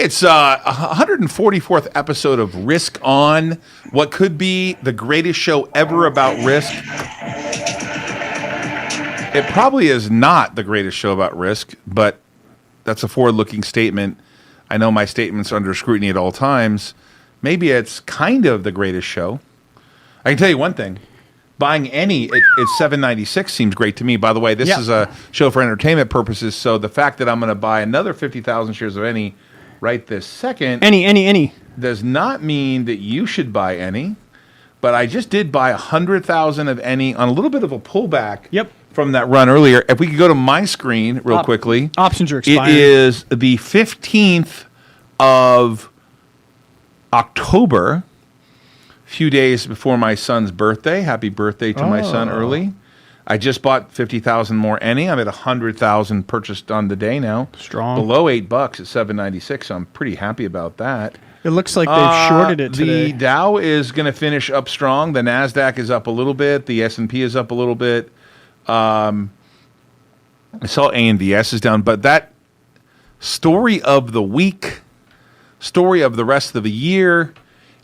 It's 144th episode of Risk On, what could be the greatest show ever about Risk. It probably is not the greatest show about Risk, but that's a forward-looking statement. I know my statements are under scrutiny at all times. Maybe it's kind of the greatest show. I can tell you one thing. Buying any at $7.96 seems great to me. By the way, this is a show for entertainment purposes, so the fact that I'm going to buy another 50,000 shares of any right this second any does not mean that you should buy any. But I just did buy 100,000 of any on a little bit of a pullback from that run earlier. If we could go to my screen real quickly. Options are expiring. It is the 15th of October, a few days before my son's birthday. Happy birthday to my son early. I just bought 50,000 more any. I'm at 100,000 purchased on the day now. Strong. Below $8 at $7.96. So I'm pretty happy about that. It looks like they've shorted it today. The Dow is going to finish up strong. The NASDAQ is up a little bit. The S&P is up a little bit. I saw ANVS is down. But that story of the week, story of the rest of the year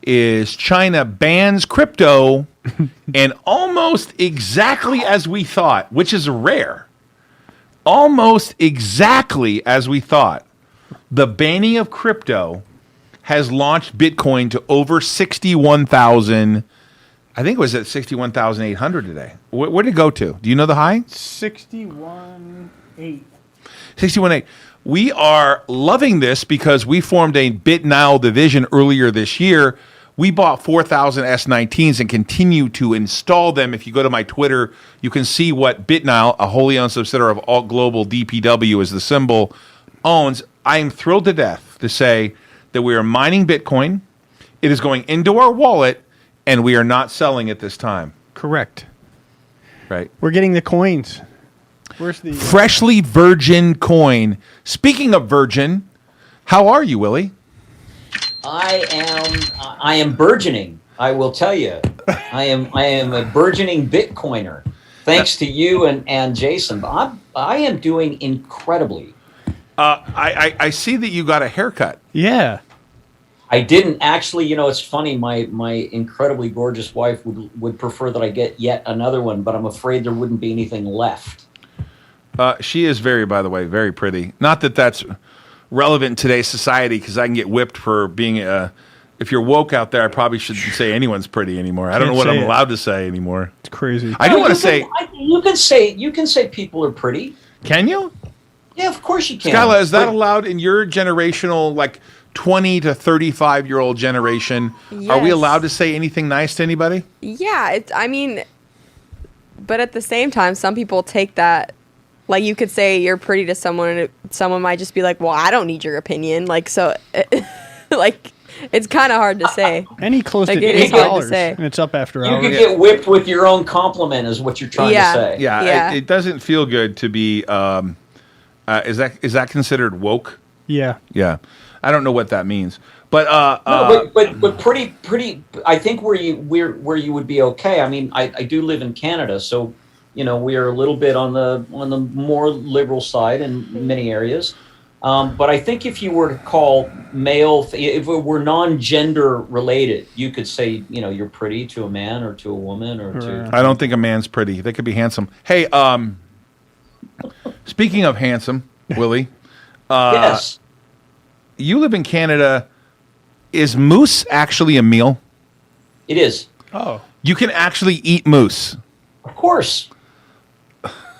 is China bans crypto and almost exactly as we thought, which is rare. Almost exactly as we thought. The banning of crypto has launched Bitcoin to over 61,000. I think it was at 61,800 today. Where did it go to? Do you know the high? 61.8. 61.8. We are loving this because we formed a BitNile division earlier this year. We bought 4,000 S19s and continue to install them. If you go to my Twitter, you can see what BitNile, a wholly owned subsidiary of Alt Global, DPW is the symbol, owns. I am thrilled to death to say that we are mining Bitcoin. It is going into our wallet, and we are not selling at this time. Correct. Right. We're getting the coins. Where's the freshly virgin coin? Speaking of virgin, how are you, Willie? I am burgeoning. I will tell you, I am a burgeoning Bitcoiner. Thanks to you and Jason, I am doing incredibly. I see that you got a haircut. Yeah. I didn't actually. You know, it's funny. My incredibly gorgeous wife would prefer that I get yet another one, but I'm afraid there wouldn't be anything left. She is by the way, very pretty. Not that that's relevant in today's society, because I can get whipped for being if you're woke out there, I probably shouldn't say anyone's pretty anymore. I don't know what I'm allowed to say anymore. It's crazy. I do want to say you can say people are pretty. Can you? Yeah, of course you can. Skyla, is that allowed in your generational, like 20 to 35-year-old generation? Yes. Are we allowed to say anything nice to anybody? Yeah, but at the same time, some people take that, like you could say you're pretty to someone, and someone might just be like, well, I don't need your opinion. Like, so, like, it's kind of hard to say. Any close like, to it is hard to $8, say. and it's up after You hours. could get whipped with your own compliment, is what you're trying to say. Yeah. It doesn't feel good to be. Is that considered woke? Yeah. Yeah. I don't know what that means, but but pretty. I think where you would be okay. I mean, I do live in Canada, so you know we are a little bit on the more liberal side in many areas. But I think if you were to call male, if it were non-gender related, you could say, you know, you're pretty to a man or to a woman or to. I don't think a man's pretty. They could be handsome. Hey, speaking of handsome, Willie. Yes. You live in Canada. Is moose actually a meal? It is. Oh. You can actually eat moose. Of course.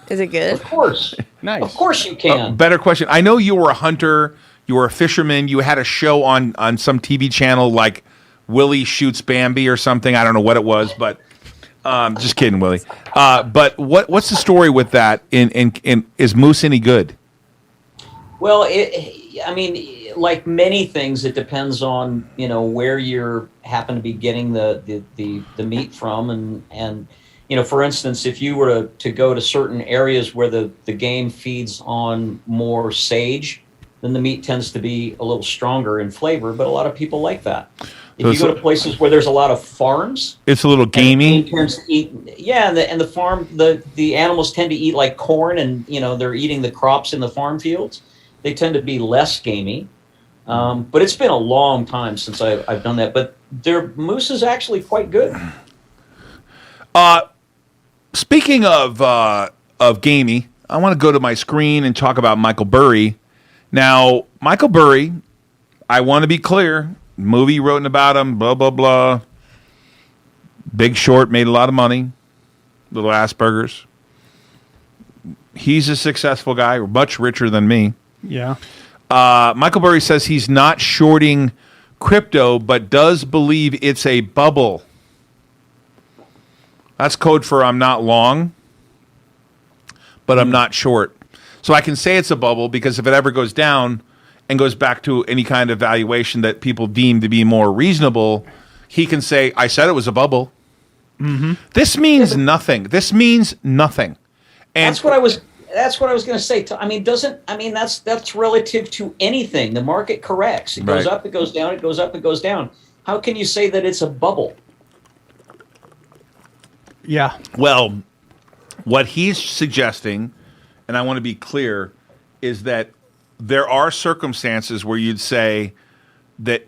Is it good? Of course. Nice. Of course you can. Better question. I know you were a hunter. You were a fisherman. You had a show on some TV channel like Willie Shoots Bambi or something. I don't know what it was, but just kidding, Willie. But what's the story with that? Is moose any good? Well, I mean, like many things, it depends on, you know, where you happen to be getting the meat from, and you know, for instance, if you were to go to certain areas where the game feeds on more sage, then the meat tends to be a little stronger in flavor, but a lot of people like that. If you go to places where there's a lot of farms, it's a little gamey. Tends to eat, and the farm, the animals tend to eat like corn, and you know they're eating the crops in the farm fields. They tend to be less gamey. But it's been a long time since I've done that. But their mousse is actually quite good. Speaking of gamey, I want to go to my screen and talk about Michael Burry. Now, Michael Burry, I want to be clear. Movie written about him, blah, blah, blah. Big Short made a lot of money. Little Asperger's. He's a successful guy, much richer than me. Yeah. Michael Burry says he's not shorting crypto, but does believe it's a bubble. That's code for I'm not long, but I'm not short. So I can say it's a bubble because if it ever goes down and goes back to any kind of valuation that people deem to be more reasonable, he can say, I said it was a bubble. Mm-hmm. This means nothing. This means nothing. And That's what I was going to say. That's relative to anything. The market corrects. It goes Right. up, it goes down, it goes up, it goes down. How can you say that it's a bubble? Yeah. Well, what he's suggesting, and I want to be clear, is that there are circumstances where you'd say that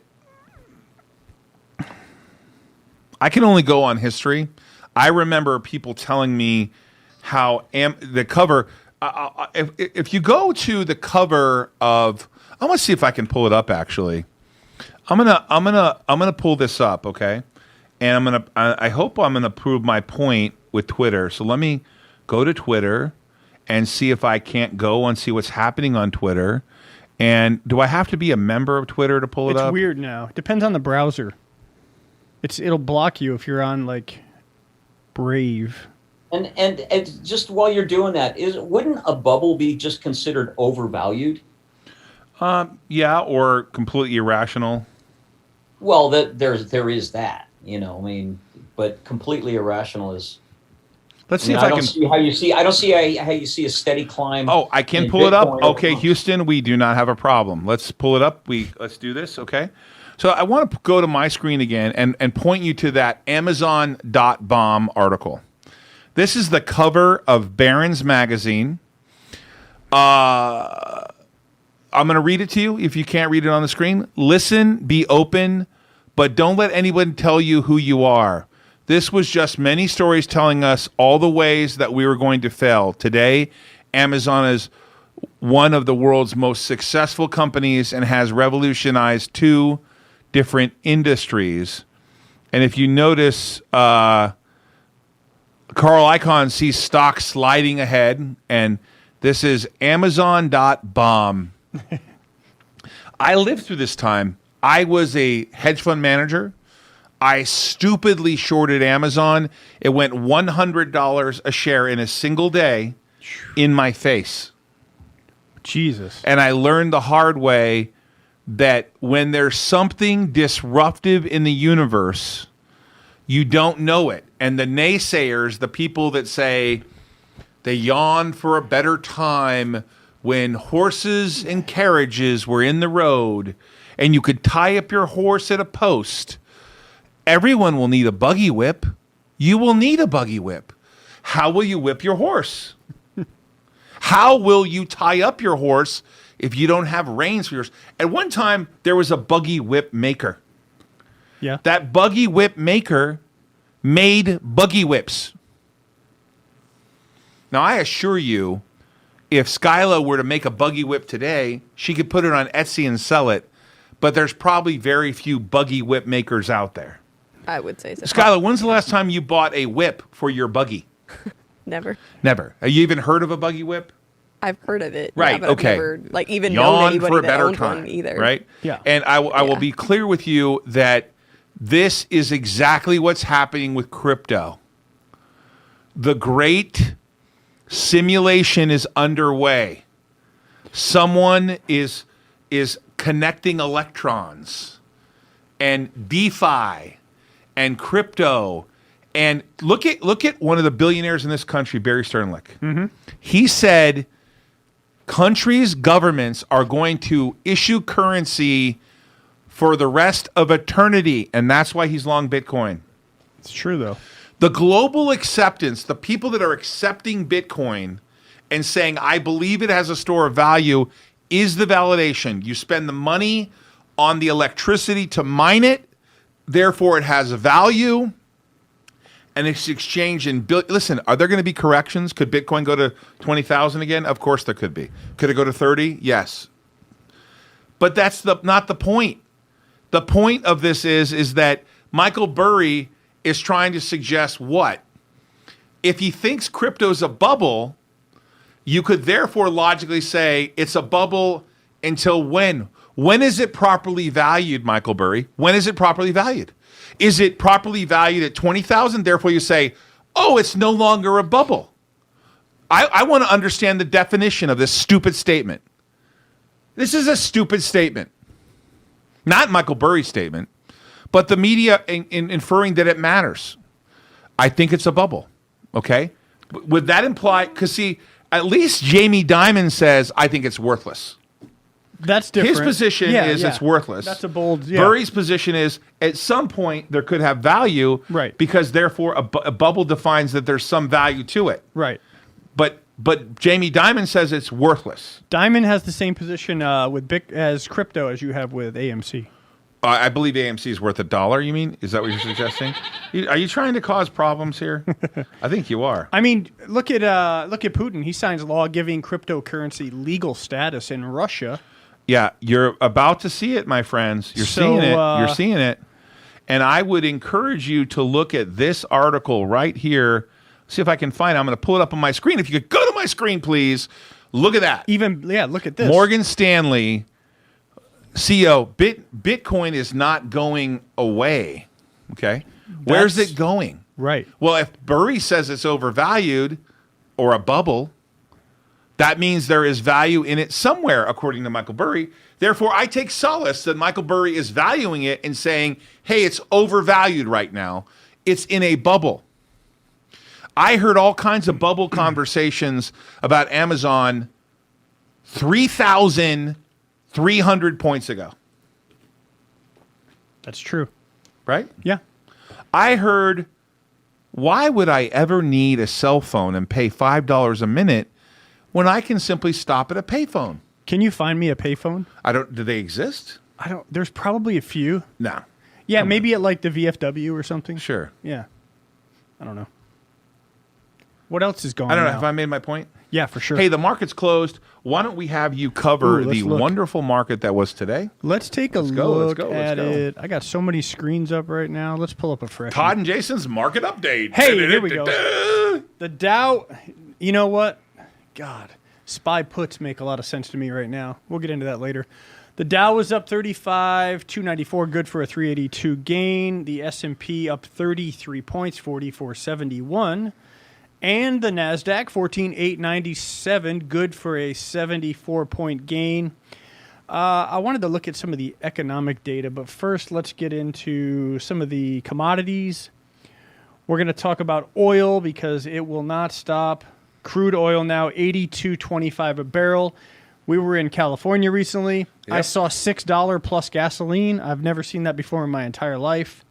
I can only go on history. I remember people telling me how the cover. If you go to the cover of, I want to see if I can pull it up. Actually, I'm gonna pull this up, okay? And I hope I'm gonna prove my point with Twitter. So let me go to Twitter and see if I can't go and see what's happening on Twitter. And do I have to be a member of Twitter to pull it It's up? weird now. Depends on the browser. It'll block you if you're on like Brave. And just while you're doing that, wouldn't a bubble be just considered overvalued? Yeah, or completely irrational. Well, there is that, but completely irrational is. Let's see if I I don't can. see how you see. I don't see how you see a steady climb. Oh, I can in pull it up. Bitcoin Okay, over- Houston, we do not have a problem. Let's pull it up. Let's do this. Okay. So I want to go to my screen again and point you to that Amazon.bomb article. This is the cover of Barron's magazine. I'm going to read it to you if you can't read it on the screen. Listen, be open, but don't let anyone tell you who you are. This was just many stories telling us all the ways that we were going to fail. Today, Amazon is one of the world's most successful companies and has revolutionized 2 different industries. And if you notice, Carl Icahn sees stock sliding ahead, and this is Amazon.bomb. I lived through this time. I was a hedge fund manager. I stupidly shorted Amazon. It went $100 a share in a single day in my face. Jesus. And I learned the hard way that when there's something disruptive in the universe, you don't know it. And the naysayers, the people that say they yawn for a better time when horses and carriages were in the road and you could tie up your horse at a post, everyone will need a buggy whip. You will need a buggy whip. How will you whip your horse? How will you tie up your horse if you don't have reins for yours? At one time, there was a buggy whip maker. Yeah. That buggy whip maker made buggy whips. Now, I assure you, if Skyla were to make a buggy whip today, she could put it on Etsy and sell it, but there's probably very few buggy whip makers out there. I would say so. Skyla, when's the last time you bought a whip for your buggy? Never. Never. Have you even heard of a buggy whip? I've heard of it. Right, Yeah, but okay. I've never, even known Yawn anybody for a that better owned time, one either. right? Yeah. And I will Yeah. be clear with you that this is exactly what's happening with crypto. The great simulation is underway. Someone is connecting electrons, and DeFi and crypto. And look at one of the billionaires in this country, Barry Sternlicht. Mm-hmm. He said countries' governments are going to issue currency for the rest of eternity, and that's why he's long Bitcoin. It's true, though. The global acceptance, the people that are accepting Bitcoin and saying, I believe it has a store of value, is the validation. You spend the money on the electricity to mine it. Therefore, it has a value. And it's exchanged in listen, are there going to be corrections? Could Bitcoin go to 20,000 again? Of course there could be. Could it go to 30? Yes. But that's not the point. The point of this is that Michael Burry is trying to suggest what? If he thinks crypto's a bubble, you could therefore logically say it's a bubble until when? When is it properly valued, Michael Burry? When is it properly valued? Is it properly valued at 20,000? Therefore you say, oh, it's no longer a bubble. I want to understand the definition of this stupid statement. This is a stupid statement. Not Michael Burry's statement, but the media inferring that it matters. I think it's a bubble. Okay? Would that imply, because see, at least Jamie Dimon says, I think it's worthless. That's different. His position is it's worthless. That's a bold. Burry's position is at some point there could have value, right? Because therefore a bubble defines that there's some value to it, right? But Jamie Dimon says it's worthless. Dimon has the same position with as crypto as you have with AMC. I believe AMC is worth $1. You mean? Is that what you're suggesting? Are you trying to cause problems here? I think you are. I mean, look at Putin. He signs a law giving cryptocurrency legal status in Russia. Yeah, you're about to see it, my friends. You're seeing it. You're seeing it. And I would encourage you to look at this article right here. See if I can find it. I'm going to pull it up on my screen. If you could go to my screen, please. Look at that. Look at this. Morgan Stanley, CEO, Bitcoin is not going away. Okay? Where's it going? Right. Well, if Burry says it's overvalued or a bubble, that means there is value in it somewhere, according to Michael Burry. Therefore, I take solace that Michael Burry is valuing it and saying, hey, it's overvalued right now. It's in a bubble. I heard all kinds of bubble conversations about Amazon 3,300 points ago. That's true. Right? Yeah. I heard, why would I ever need a cell phone and pay $5 a minute when I can simply stop at a payphone? Can you find me a payphone? Do they exist? There's probably a few. No. Yeah, maybe at like the VFW or something. Sure. Yeah. I don't know. What else is going on? I don't know. Have I made my point? Yeah, for sure. Hey, the market's closed. Why don't we have you cover the wonderful market that was today? Let's take a look at it. I got so many screens up right now. Let's pull up a fresh Todd and Jason's market update. Hey, here we go. The Dow, you know what? God, SPY puts make a lot of sense to me right now. We'll get into that later. The Dow was up 35, 294, good for a 382 gain. The S&P up 33 points, 4471. And the NASDAQ, 14,897, good for a 74-point gain. I wanted to look at some of the economic data, but first let's get into some of the commodities. We're going to talk about oil because it will not stop. Crude oil now $82.25 a barrel. We were in California recently. Yep. I saw $6 plus gasoline. I've never seen that before in my entire life.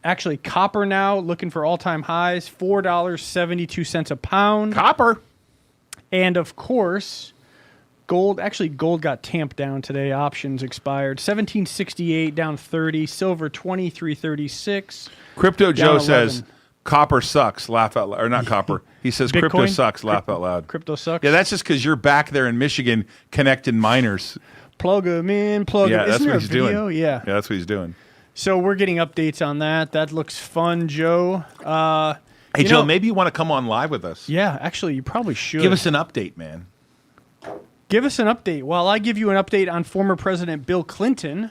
Actually, copper now looking for all-time highs, $4.72 a pound. Copper. And, of course, gold. Actually, gold got tamped down today. Options expired. $17.68 down 30. Silver $23.36. Crypto Joe says copper sucks. Laugh out loud. Or not copper. He says Bitcoin? Crypto sucks. Laugh out loud. Crypto sucks? Yeah, that's just because you're back there in Michigan connecting miners. Plug them in, plug them in. That's Isn't what there he's a video? doing. Yeah, that's what he's doing. So we're getting updates on that. That looks fun, Joe. Hey, Joe, maybe you want to come on live with us. Yeah, actually, you probably should. Give us an update, man. Give us an update. While I give you an update on former President Bill Clinton,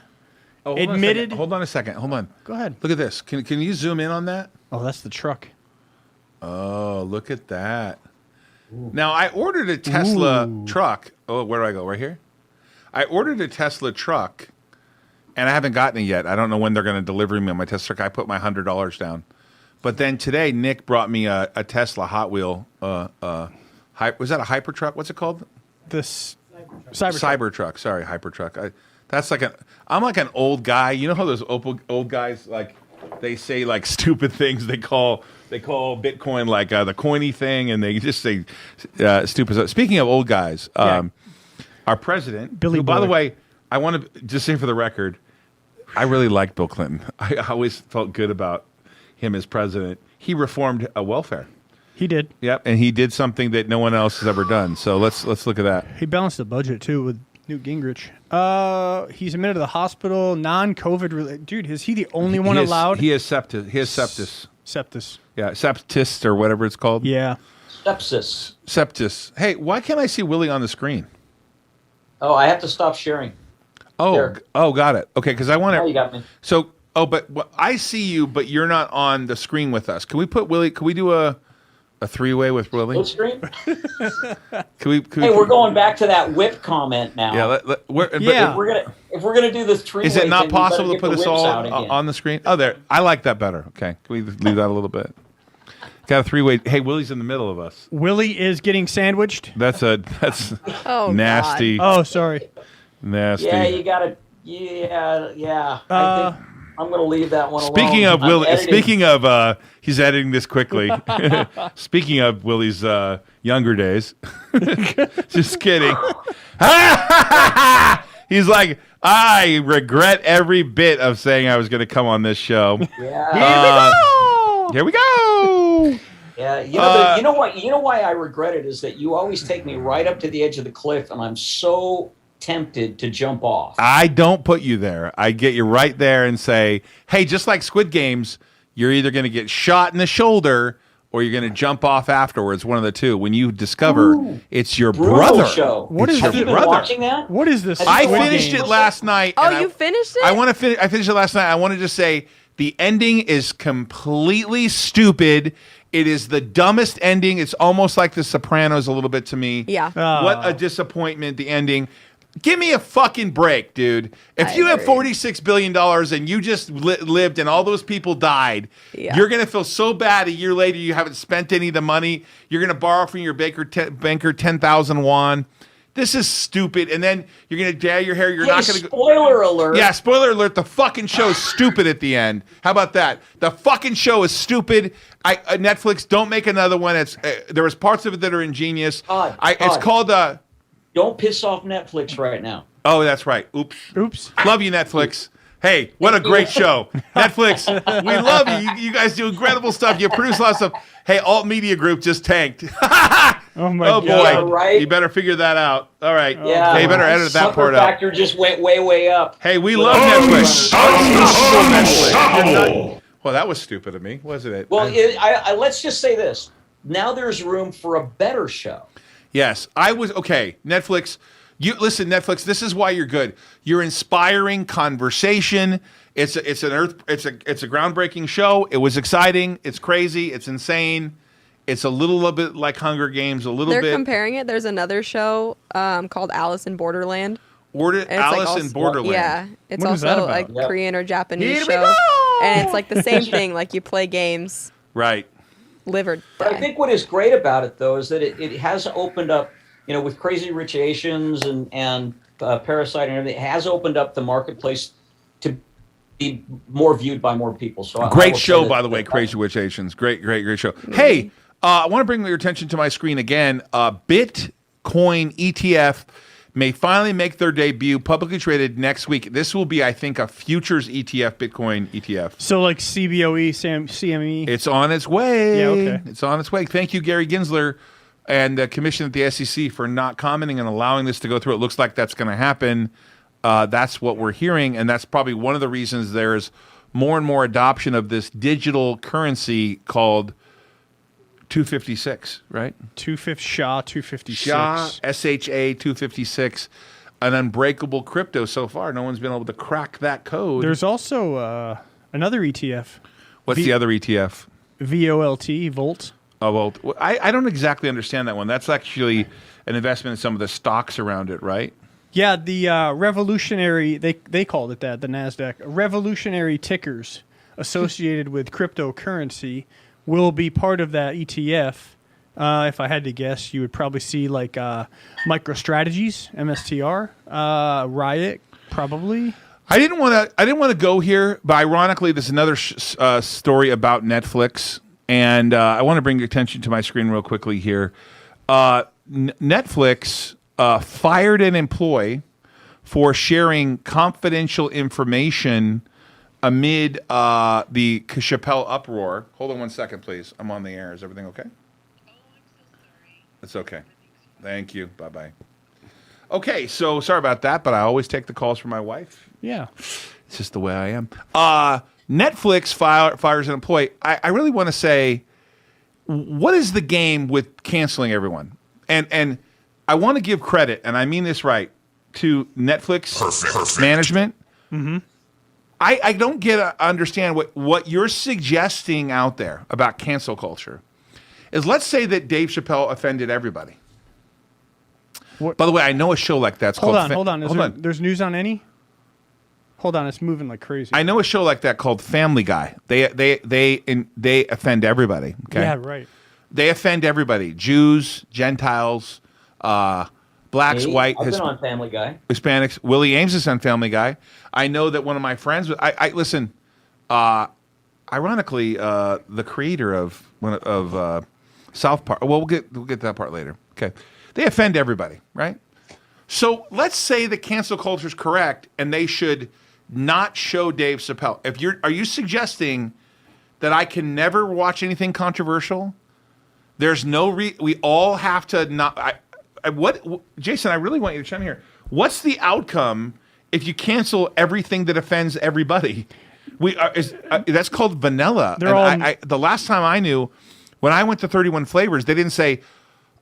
admitted... Hold on a second. Hold on. Go ahead. Look at this. Can you zoom in on that? Oh, that's the truck. Oh, look at that. Ooh. Now, I ordered a Tesla truck. Oh, where do I go? Right here? I ordered a Tesla truck, and I haven't gotten it yet. I don't know when they're going to deliver me my Tesla truck. I put my $100 down. But then today, Nick brought me a Tesla Hot Wheel. Was that a Hypertruck? What's it called? This Cybertruck. Sorry, Hypertruck. I'm like an old guy. You know how those old guys, like, they say like stupid things. They call Bitcoin like the coiny thing, and they just say stupid stuff. Speaking of old guys, our president, Billy who, by the way, I want to just say for the record, I really liked Bill Clinton. I always felt good about him as president. He reformed welfare. He did. Yep, and he did something that no one else has ever done. So let's look at that. He balanced the budget too with Newt Gingrich. He's admitted to the hospital, non-COVID. Dude, is he the only one allowed? He has sepsis. He has septis. Septis. Yeah, septis or whatever it's called. Yeah. Sepsis. Septis. Hey, why can't I see Willie on the screen? Oh, I have to stop sharing. Oh, There. got it. Okay, because I want Oh, to. you got me. So, but I see you, but you're not on the screen with us. Can we put Willie? Can we do a three-way with Willie? Full screen? Can we? Hey, we're going back to that whip comment now. Yeah. Yeah. If we're gonna do this three-way, Is it not thing, we better possible to get put the us whips all out again. on the screen? Oh, there. I like that better. Okay. Can we leave that a little bit? Got a three-way. Hey, Willie's in the middle of us. Willie is getting sandwiched. That's Oh, nasty. Oh, sorry. Nasty. Yeah, you gotta. Yeah. I think I'm gonna leave that one Speaking alone. of I'm Willie, editing. speaking of, he's editing this quickly. Speaking of Willie's younger days, just kidding. He's like, I regret every bit of saying I was going to come on this show. Yeah. Here we go. Yeah, you know what? You know why I regret it is that you always take me right up to the edge of the cliff, and I'm so tempted to jump off. I don't put you there. I get you right there and say, hey, just like Squid Games, you're either going to get shot in the shoulder or you're going to jump off afterwards. One of the two. When you discover it's your Brutal brother. show. What It's is your Have you been brother. watching that? What is this? I Squid finished Games. it last night. Oh, and you finished it? I finished it last night. I want to just say the ending is completely stupid. It is the dumbest ending. It's almost like The Sopranos a little bit to me. Yeah. What a disappointment, the ending. Give me a fucking break, dude. If I you have agree. $46 billion and you just lived and all those people died, Yeah. you're going to feel so bad a year later you haven't spent any of the money. You're going to borrow from your banker 10,000 won. This is stupid. And then you're going to dye your hair. You're Hey, not going to go. spoiler alert. Yeah, spoiler alert. The fucking show is stupid at the end. How about that? The fucking show is stupid. Netflix, don't make another one. It's there was parts of it that are ingenious. Todd, It's called Don't piss off Netflix right now. oh, that's right. Oops. Oops. Love you, Netflix. Hey, what a great show. Netflix, we love you. You guys do incredible stuff. You produce a lot of stuff. Hey, Alt Media Group just tanked. Oh my Oh, god. boy. Yeah, right? You better figure that out. All right. Yeah. Hey, you better edit that Sucker part out. factor just went way up. Hey, we love Netflix. Netflix. You're not- Well, that was stupid of me, wasn't it? Well, let's just say this. Now there's room for a better show. Yes, I was okay. Netflix, you listen. Netflix, this is why you're good. You're inspiring conversation. It's a groundbreaking show. It was exciting. It's crazy. It's insane. It's a little bit like Hunger Games. A little They're bit. comparing it. There's another show called Alice in Borderland. Alice like in also- Borderland. Yeah, it's What is that also about? like Yeah. Korean or Japanese Here we show, go! and it's like the same thing. Like you play games, Right. live or But I die. think what is great about it, though, is that it has opened up, with Crazy Rich Asians and Parasite and everything, it has opened up the marketplace to be more viewed by more people. So I Great will say show, that- by the way, Crazy Witch Asians. Great show. Hey, I want to bring your attention to my screen again. Bitcoin ETF may finally make their debut, publicly traded next week. This will be, I think, a futures ETF, Bitcoin ETF. So like CBOE, CME. It's on its way. Yeah, okay. It's on its way. Thank you, Gary Gensler and the commission at the SEC for not commenting and allowing this to go through. It looks like that's going to happen. That's what we're hearing, and that's probably one of the reasons there's more and more adoption of this digital currency called 256, right? 250 SHA 256. SHA, SHA 256, an unbreakable crypto so far. No one's been able to crack that code. There's also another ETF, What's the other ETF? VOLT, Volt. Oh, well, I don't exactly understand that one. That's actually an investment in some of the stocks around it, right? Yeah, the revolutionary, they called it that, the NASDAQ. Revolutionary tickers associated with cryptocurrency will be part of that ETF. If I had to guess, you would probably see like MicroStrategies, MSTR, Riot, probably. I didn't want to go here, but ironically, there's another story about Netflix, and I want to bring your attention to my screen real quickly here. Netflix fired an employee for sharing confidential information amid the Chappelle uproar. Hold on one second, please. I'm on the air. Is everything okay? It's okay. Thank you. Bye-bye. Okay, so sorry about that, but I always take the calls from my wife. Yeah. It's just the way I am. Netflix fires an employee. I really want to say, what is the game with canceling everyone? And I want to give credit, and I mean this right, to Netflix management. Mm-hmm. I don't understand what you're suggesting out there about cancel culture. Is let's say that Dave Chappelle offended everybody. What? By the way, I know a show like that's Hold called. on. There's news on any? Hold on, it's moving like crazy. I know a show like that called Family Guy. They offend everybody. Okay. Yeah, right. They offend everybody: Jews, Gentiles, blacks, white, I've been on Family Guy. Hispanics. Willie Ames is on Family Guy. I know that one of my friends. I listen. Ironically, the creator of South Park. Well, we'll get to that part later. Okay. They offend everybody, right? So let's say the cancel culture is correct, and they should not show Dave Chappelle. Are you suggesting that I can never watch anything controversial? There's no we all have to not. Jason? I really want you to chime in here. What's the outcome if you cancel everything that offends everybody? That's called vanilla. The last time I knew, when I went to 31 Flavors, they didn't say,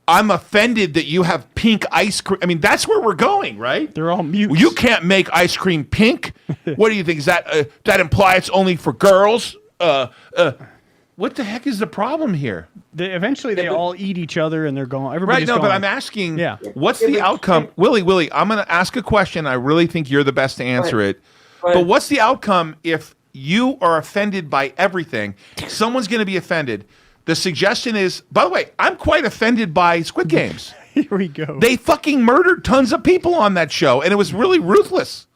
I'm offended that you have pink ice cream. I mean, that's where we're going, right? They're all mutes. You can't make ice cream pink. What do you think? Is that imply it's only for girls? What the heck is the problem here? Eventually, they all eat each other, and they're going. Everybody's right? No, going. but I'm asking. Yeah. What's the outcome, Willie? I'm going to ask a question. I really think you're the best to answer it. But what's the outcome if you are offended by everything? Someone's going to be offended. The suggestion is, by the way, I'm quite offended by Squid Games. Here we go. They fucking murdered tons of people on that show, and it was really ruthless.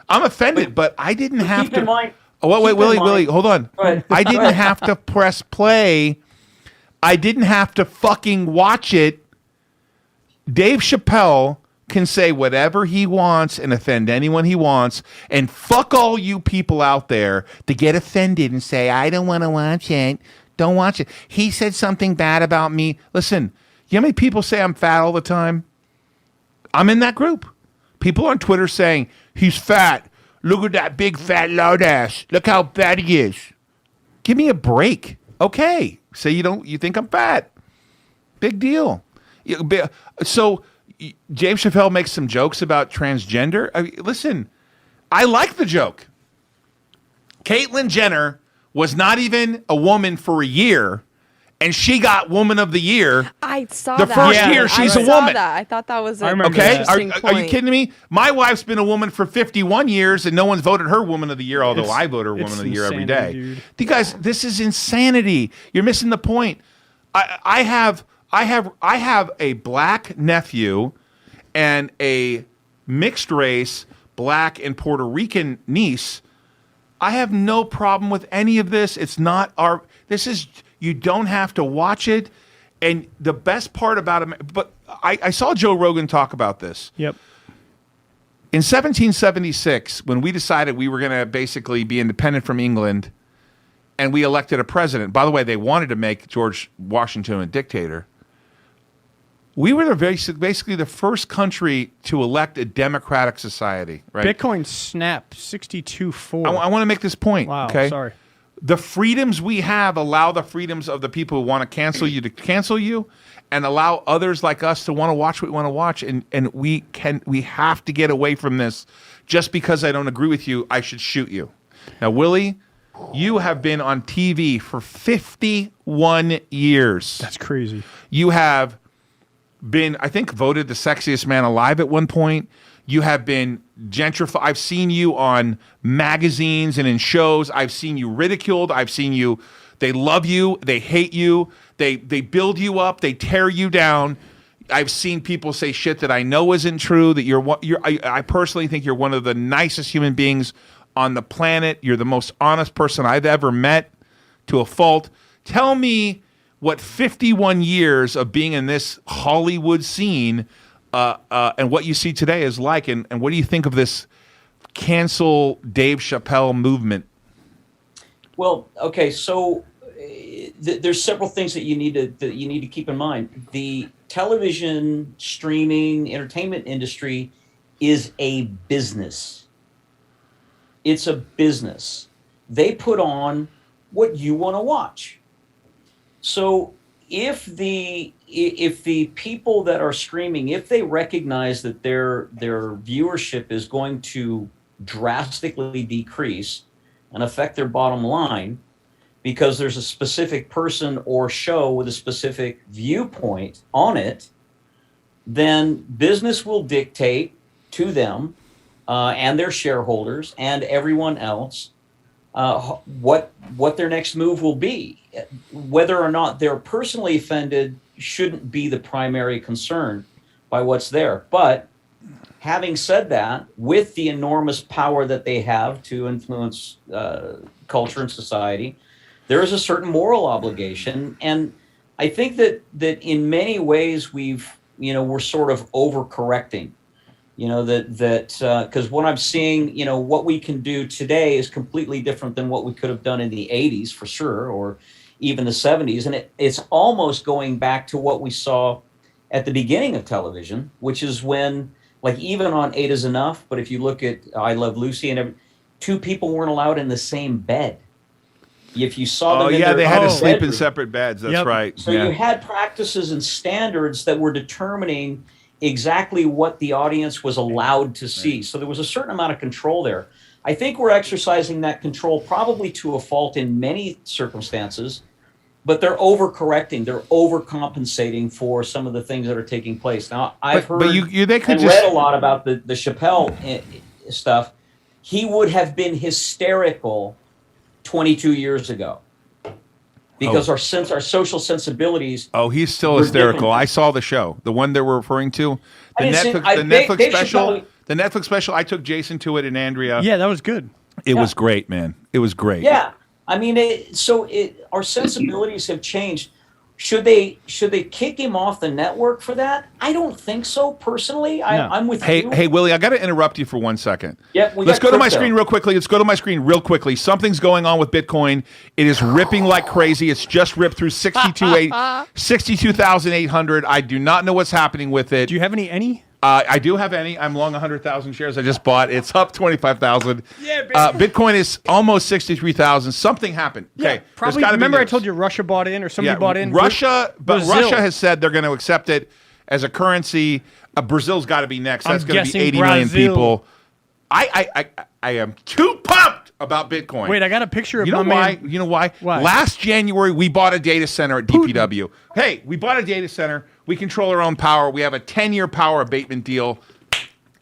I'm offended, but I didn't have to. Wait, Willie, hold on. I didn't have to press play. I didn't have to fucking watch it. Dave Chappelle can say whatever he wants and offend anyone he wants, and fuck all you people out there to get offended and say, I don't want to watch it. Don't watch it. He said something bad about me. Listen, you know how many people say I'm fat all the time? I'm in that group. People on Twitter saying, he's fat. Look at that big fat loud ass. Look how fat he is. Give me a break. Okay. Say you think I'm fat. Big deal. So James Chappelle makes some jokes about transgender. Listen, I like the joke. Caitlyn Jenner was not even a woman for a year, and she got Woman of the Year. I saw the that. first year she's a woman. I thought that was okay. Interesting Are you kidding me? My wife's been a woman for 51 years, and no one's voted her Woman of the Year. Although I vote her Woman of the Year every day. Dude. You guys, this is insanity. You're missing the point. I have a black nephew and a mixed race black and Puerto Rican niece. I have no problem with any of this. It's not you don't have to watch it. And the best part about it, but I saw Joe Rogan talk about this. Yep. In 1776, when we decided we were going to basically be independent from England and we elected a president, by the way, they wanted to make George Washington a dictator. We were basically the first country to elect a democratic society, right? Bitcoin snapped 62.4. I want to make this point. Wow, okay? sorry. The freedoms we have allow the freedoms of the people who want to cancel you to cancel you, and allow others like us to want to watch what we want to watch. And we have to get away from this. Just because I don't agree with you, I should shoot you. Now, Willie, you have been on TV for 51 years. That's crazy. You have been, I think, voted the sexiest man alive at one point. You have been gentrified. I've seen you on magazines and in shows. I've seen you ridiculed. I've seen you. They love you. They hate you. They build you up. They tear you down. I've seen people say shit that I know isn't true. That I personally think you're one of the nicest human beings on the planet. You're the most honest person I've ever met, to a fault. Tell me what 51 years of being in this Hollywood scene and what you see today is like, and what do you think of this cancel Dave Chappelle movement? Well, okay, so there's several things that you need to keep in mind. The television, streaming, entertainment industry is a business. It's a business. They put on what you want to watch. So if the people that are streaming, if they recognize that their viewership is going to drastically decrease and affect their bottom line because there's a specific person or show with a specific viewpoint on it, then business will dictate to them and their shareholders and everyone else what their next move will be. Whether or not they're personally offended shouldn't be the primary concern by what's there. But having said that, with the enormous power that they have to influence culture and society, there is a certain moral obligation. And I think that in many ways we're sort of overcorrecting. Because what I'm seeing, what we can do today is completely different than what we could have done in the 80s for sure, or even the 70s. And it's almost going back to what we saw at the beginning of television, which is when, like, even on 8 is Enough, but if you look at I Love Lucy and two people weren't allowed in the same bed. If you saw them they had to sleep in bedroom. separate beds. That's right. So yeah. you had practices and standards that were determining exactly what the audience was allowed to see. So there was a certain amount of control there. I think we're exercising that control probably to a fault in many circumstances, but they're overcorrecting. They're overcompensating for some of the things that are taking place. Now, I've heard and read a lot about the Chappelle stuff. He would have been hysterical 22 years ago because our social sensibilities. Oh, he's still hysterical. Different. I saw the show, the one they were referring to, the Netflix special. I took Jason to it and Andrea. Yeah, that was good. It was great, man. It was great. Yeah, I mean, our sensibilities have changed. Should they kick him off the network for that? I don't think so. Personally, I'm with you. Hey, Willie, I got to interrupt you for 1 second. Yeah, let's go to my screen real quickly. Something's going on with Bitcoin. It is ripping like crazy. It's just ripped through 62,800. I do not know what's happening with it. Do you have any? I do have any. I'm long 100,000 shares. I just bought. It's up 25,000. Yeah, baby. Bitcoin is almost 63,000. Something happened. Okay, probably. Remember, I told you Russia bought in, or somebody bought in. Russia Brazil has said they're going to accept it as a currency. Brazil's got to be next. That's going to be 80 million people. I am too pumped about Bitcoin. Wait, I got a picture of You know why? man. You know why? Why? Last January, we bought a data center at DPW. Hey, we bought a data center. We control our own power. We have a 10-year power abatement deal.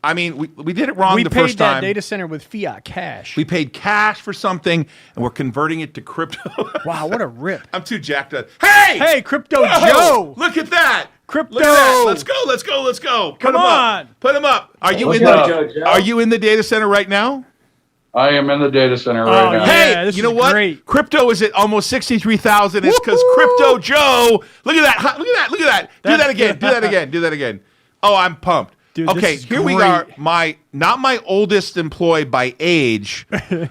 I mean, we did it wrong the first time. We paid that data center with fiat cash. We paid cash for something, and we're converting it to crypto. Wow, what a rip. I'm too jacked up. Hey, Crypto Whoa! Joe. Look at that. Crypto. Look at that. Let's go. Come on. Put him up. Are you in the data center right now? I am in the data center right now. Hey, this you know is what? great. Crypto is at almost 63,000. It's because Crypto Joe. Look at that. Do that again. Oh, I'm pumped. Dude, okay, this is here we great. are. Not my oldest employee by age,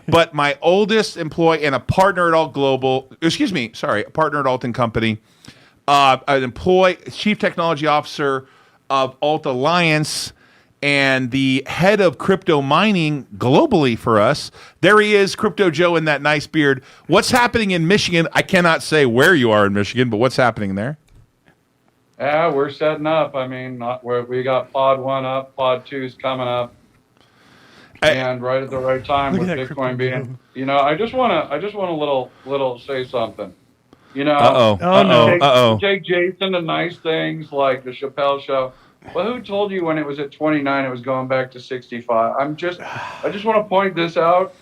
but my oldest employee and a partner at Alt Global. A partner at Alton Company. An chief technology officer of Alt Alliance, and the head of crypto mining globally for us. There he is, Crypto Joe in that nice beard. What's happening in Michigan? I cannot say where you are in Michigan, but what's happening there? Yeah, we're setting up. I mean, we got Pod 1 up, Pod 2's coming up. And right at the right time with Bitcoin being, I just want to little say something. Take Jason to nice things like the Chappelle show. Well, who told you when it was at 29 it was going back to 65? I just want to point this out.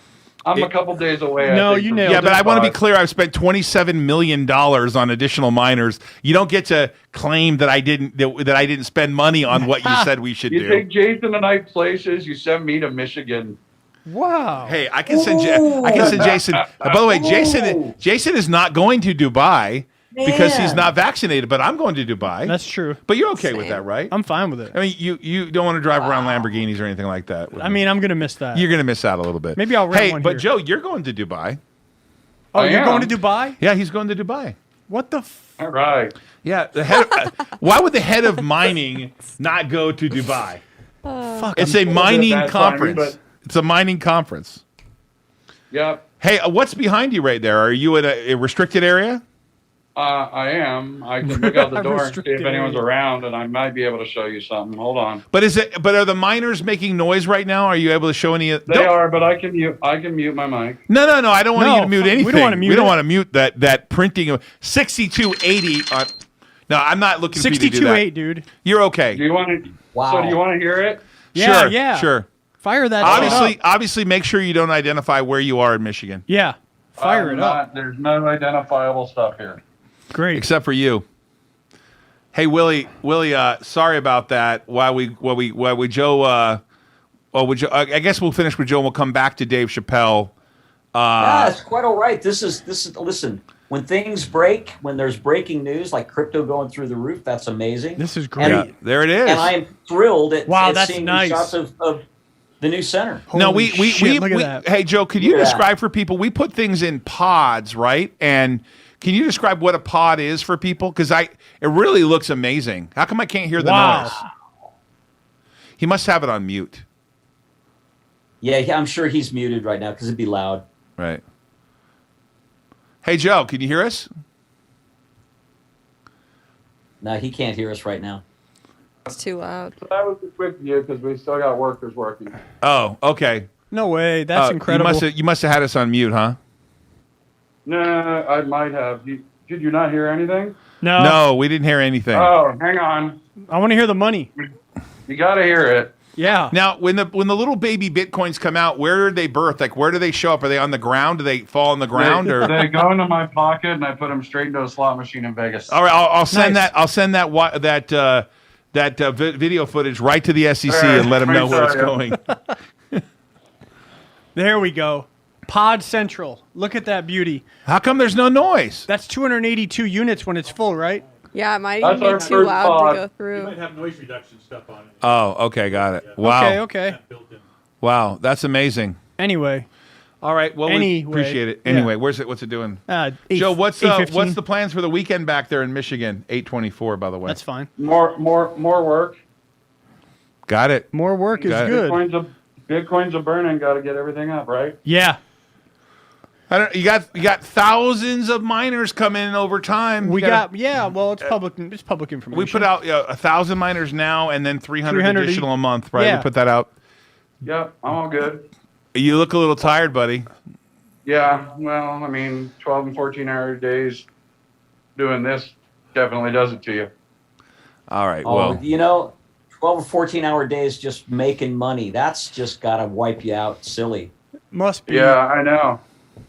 I'm a couple days away. No, you nailed it. Yeah, but I want to be clear. I've spent $27 million on additional miners. You don't get to claim that I didn't spend money on what you said we should do. You take Jason to nice places. You send me to Michigan. Wow. Hey, I can send Jason. By the way, Jason is not going to Dubai. because he's Man. not vaccinated. But I'm going to Dubai. That's true. But you're okay with Same. that, right? I'm fine with it. I mean, you don't want to drive around Lamborghinis or anything like that. I mean, I'm gonna miss that. you're going to miss out a little bit. Maybe I'll rent Hey, one but here. Joe, you're going to Dubai. Oh, I you're going am. to Dubai? Yeah, he's going to Dubai. What the? All right. Yeah, the head. Why would the head of mining not go to Dubai? Fuck. It's a mining bad timing, conference. but- It's a mining conference. Yep. Hey, what's behind you right there? Are you in a restricted area? I am. I can look out the door and see Restricted if anyone's area. around, and I might be able to show you something. Hold on. But are the miners making noise right now? Are you able to show any? They are, but I can mute. I can mute my mic. No. I don't want No, you to mute fuck, we don't anything. wanna mute We don't it. want to mute that printing of 6280. No, I'm not looking for you to do that. 62.8, dude. You're okay. Do you want to? Wow. So do you want to hear it? Yeah, sure, yeah. sure. Fire that. shit up. Obviously, make sure you don't identify where you are in Michigan, Yeah. Fire it up. There's no identifiable stuff here. Great. except for you. Hey, Willie, sorry about that. While Joe, I guess we'll finish with Joe and we'll come back to Dave Chappelle. Yeah, it's quite all right. This is listen, when things break, when there's breaking news like crypto going through the roof, that's amazing. This is great. Yeah, there it is. And I am thrilled at, Wow, at that's seeing nice. the shots of the new center. No, Holy shit, look at that. Hey, Joe, could you Look at that. describe for people? We put things in pods, right? And can you describe what a pod is for people? Because it really looks amazing. How come I can't hear the Wow. noise? He must have it on mute, Yeah, I'm sure he's muted right now because it'd be loud. right? Hey, Joe, can you hear us? No, he can't hear us right now. It's too loud. So that was a quick view because we still got workers working. Oh, okay. No way. That's incredible. You must have had us on mute, huh? No, I might have. Did you not hear anything? no. No, we didn't hear anything. Oh, hang on. I want to hear the money. You got to hear it. Yeah. Now, when the little baby bitcoins come out, where are they birthed? Like, where do they show up? Are they on the ground? Do they fall on the ground? They, Or they go into my pocket and I put them straight into a slot machine in Vegas. all right, I'll send Nice. that. I'll send that video footage right to the SEC All right, and let them know where it's sorry. going. There we go. Pod Central. Look at that beauty. How come there's no noise? That's 282 units when it's full, right? Yeah, it might That's even our be too first loud pod. to go You through. might have noise reduction stuff on it. Oh, okay, got it. Wow, Okay. Built in. wow, that's amazing. Anyway. All right, well, we Anyway, appreciate it. yeah. Anyway, what's it doing? Joe, what's 8:15. the plans for the weekend back there in Michigan? 8:24, by the way. That's fine. More work. Got it. More work is Got it. good. Bitcoins are burning. Got to get everything up, right? Yeah. You got thousands of miners coming in over time. We You gotta- got well, it's public information. We put out 1,000 miners now, and then 300 300 additional a month. Right? yeah. We put that out. Yep, I'm all good. You look a little tired, buddy. Yeah, well, I mean, 12 and 14-hour days doing this definitely does it to you. All right. Oh, Well, 12 or 14-hour days just making money. That's just got to wipe you out silly. Must be. Yeah, I know.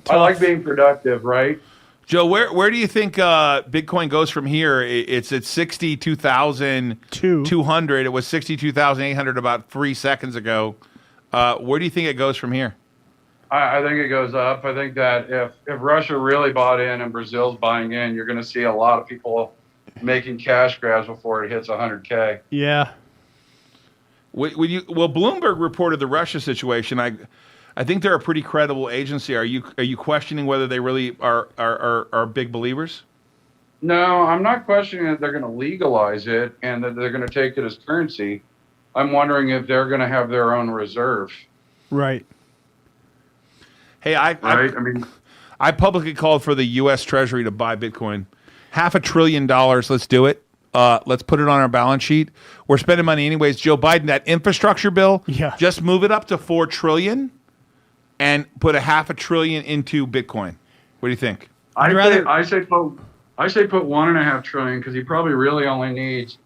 I like being productive, right? Joe, where do you think Bitcoin goes from here? It's at 62,200. It was 62,800 about 3 seconds ago. Where do you think it goes from here? I think it goes up. I think that if Russia really bought in and Brazil's buying in, you're going to see a lot of people making cash grabs before it hits 100K. Yeah. Well, Bloomberg reported the Russia situation. I think they're a pretty credible agency. Are you questioning whether they really are big believers? No, I'm not questioning that they're going to legalize it and that they're going to take it as currency. I'm wondering if they're going to have their own reserve. Right. Hey, Right? I mean, I publicly called for the U.S. Treasury to buy Bitcoin. $500 billion. Let's do it. Let's put it on our balance sheet. We're spending money anyways. Joe Biden, that infrastructure bill, Yeah. just move it up to $4 trillion and put $500 billion into Bitcoin. What do you think? I say put $1.5 trillion because he probably really only needs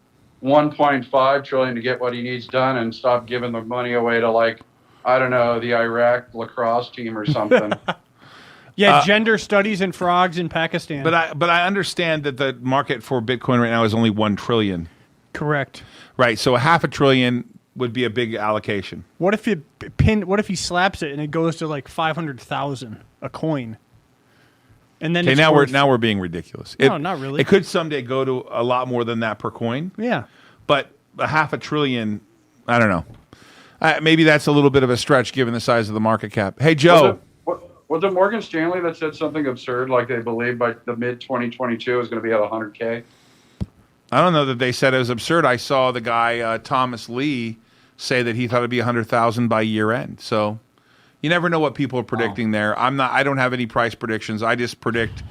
1.5 trillion to get what he needs done and stop giving the money away to, like, I don't know, the Iraq lacrosse team or something. Yeah, gender studies and frogs in Pakistan. But I understand that the market for Bitcoin right now is only $1 trillion. Correct. Right. So $500 billion would be a big allocation. What if what if he slaps it and it goes to like 500,000 a coin? And then Okay, it's now worth, we're being ridiculous. No, not really. It could someday go to a lot more than that per coin, yeah. but a half a trillion, I don't know. Maybe that's a little bit of a stretch given the size of the market cap. Hey, Joe. Was it Morgan Stanley that said something absurd, like they believe by the mid 2022 is going to be at 100K? I don't know that they said it was absurd. I saw the guy Thomas Lee say that he thought it'd be 100,000 by year end. So you never know what people are predicting there. I don't have any price predictions. I just predict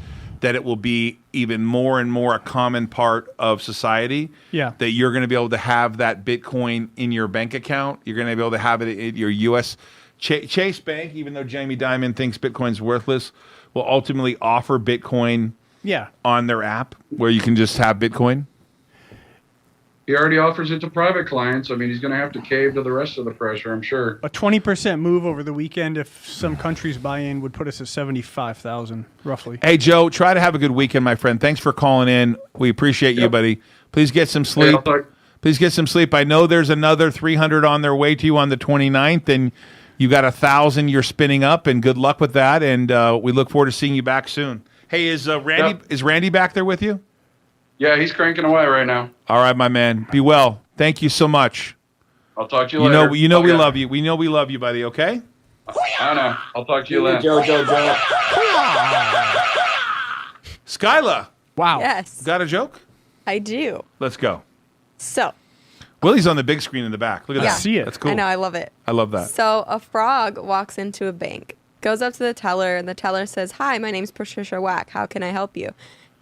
that it will be even more and more a common part of society. Yeah. That you're going to be able to have that Bitcoin in your bank account. You're going to be able to have it in your U.S. Chase Bank, even though Jamie Dimon thinks Bitcoin's worthless, will ultimately offer Bitcoin Yeah. on their app where you can just have Bitcoin. He already offers it to private clients. I mean, he's going to have to cave to the rest of the pressure, I'm sure. A 20% move over the weekend, if some countries buy in, would put us at 75,000 roughly. Hey, Joe, try to have a good weekend, my friend. Thanks for calling in. We appreciate you, Yep. buddy. Please get some Hey, sleep. I'll talk- Please get some sleep. I know there's another 300 on their way to you on the 29th, and you got 1,000 you're spinning up, and good luck with that. And we look forward to seeing you back soon. Hey, is Randy back there with you? Yeah, he's cranking away right now. All right, my man. Be well. Thank you so much. I'll talk to you You later. know we Okay. love you. We know we love you, buddy. Okay. I know. I'll talk to you later. Joe. Skyla, Wow. Yes, got a joke? I do. Let's go. So, Willie's on the big screen in the back. Look at Yeah. that. See it. That's cool. I know, I love it. I love that. So a frog walks into a bank, goes up to the teller, and the teller says, "Hi, my name's Patricia Wack. How can I help you?"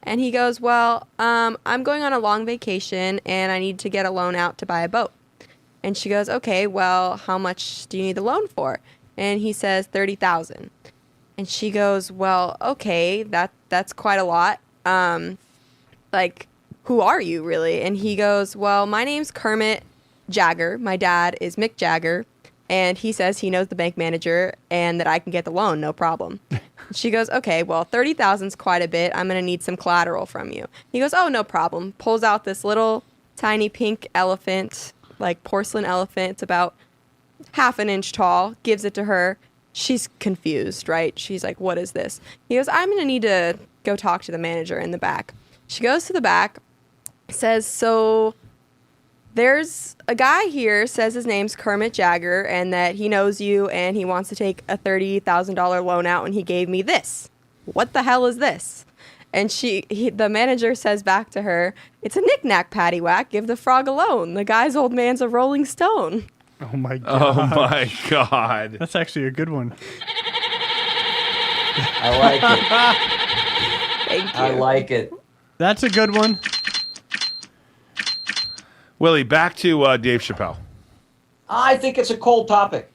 And he goes, "Well, I'm going on a long vacation, and I need to get a loan out to buy a boat." And she goes, "Okay, well, how much do you need the loan for?" And he says, 30,000. And she goes, "Well, okay, that's quite a lot. Like, who are you really?" And he goes, "Well, my name's Kermit Jagger. My dad is Mick Jagger. And he says he knows the bank manager and that I can get the loan, no problem." She goes, "Okay, well, 30,000's quite a bit. I'm going to need some collateral from you." He goes, "Oh, no problem." Pulls out this little tiny pink elephant, like porcelain elephant. It's about half an inch tall, gives it to her. She's confused, right? She's like, "What is this?" He goes, "I'm going to need to go talk to the manager in the back." She goes to the back, says, "So there's a guy here, says his name's Kermit Jagger, and that he knows you, and he wants to take a $30,000 loan out, and he gave me this. What the hell is this?" And the manager says back to her, "It's a knick-knack, paddywhack. Give the frog a loan. The guy's old man's a Rolling Stone." Oh my god. Oh my God. That's actually a good one. I like it. Thank you. I like it. That's a good one. Willie, back to Dave Chappelle. I think it's a cold topic.